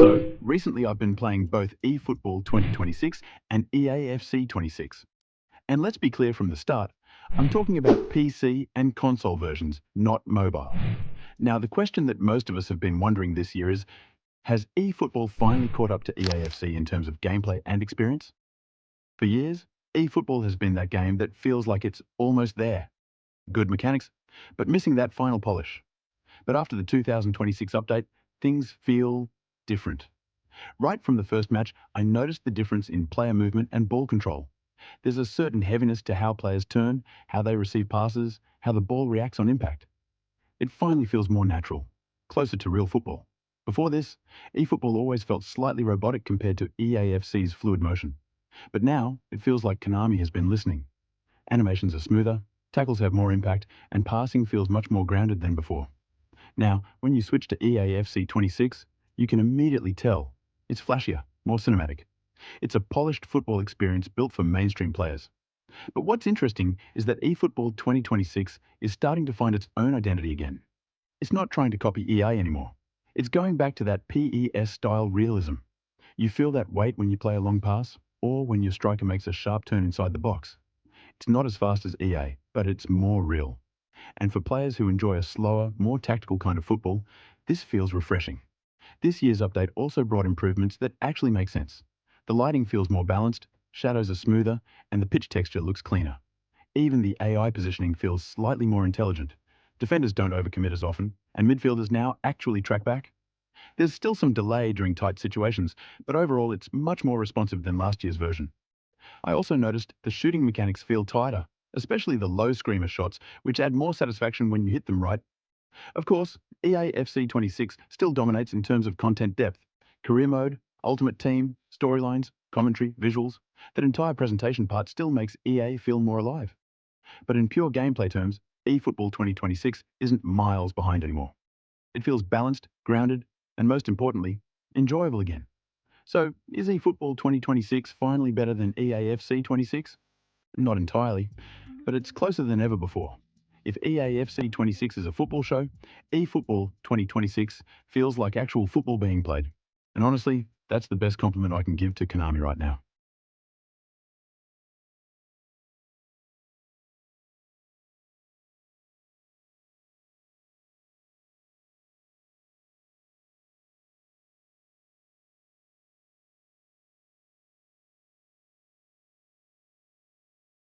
So, recently I've been playing both eFootball 2026 and EAFC 26. And let's be clear from the start, I'm talking about PC and console versions, not mobile. Now, the question that most of us have been wondering this year is, has eFootball finally caught up to EAFC in terms of gameplay and experience? For years, eFootball has been that game that feels like it's almost there. Good mechanics, but missing that final polish. But after the 2026 update, things feel different. Right from the first match, I noticed the difference in player movement and ball control. There's a certain heaviness to how players turn, how they receive passes, how the ball reacts on impact. It finally feels more natural, closer to real football. Before this, eFootball always felt slightly robotic compared to EAFC's fluid motion. But now, it feels like Konami has been listening. Animations are smoother, tackles have more impact, and passing feels much more grounded than before. Now, when you switch to EAFC 26, you can immediately tell it's flashier, more cinematic. It's a polished football experience built for mainstream players. But what's interesting is that eFootball 2026 is starting to find its own identity again. It's not trying to copy EA anymore. It's going back to that PES-style realism. You feel that weight when you play a long pass, or when your striker makes a sharp turn inside the box. It's not as fast as EA, but it's more real. And for players who enjoy a slower, more tactical kind of football, this feels refreshing. This year's update also brought improvements that actually make sense. The lighting feels more balanced, shadows are smoother, and the pitch texture looks cleaner. Even the AI positioning feels slightly more intelligent. Defenders don't overcommit as often, and midfielders now actually track back. There's still some delay during tight situations, but overall it's much more responsive than last year's version. I also noticed the shooting mechanics feel tighter, especially the low screamer shots, which add more satisfaction when you hit them right. Of course, EAFC 26 still dominates in terms of content depth. Career mode, ultimate team, storylines, commentary, visuals. That entire presentation part still makes EA feel more alive. But in pure gameplay terms, eFootball 2026 isn't miles behind anymore. It feels balanced, grounded, and most importantly, enjoyable again. So, is eFootball 2026 finally better than EAFC 26? Not entirely, but it's closer than ever before. If EAFC 26 is a football show, eFootball 2026 feels like actual football being played. And honestly, that's the best compliment I can give to Konami right now.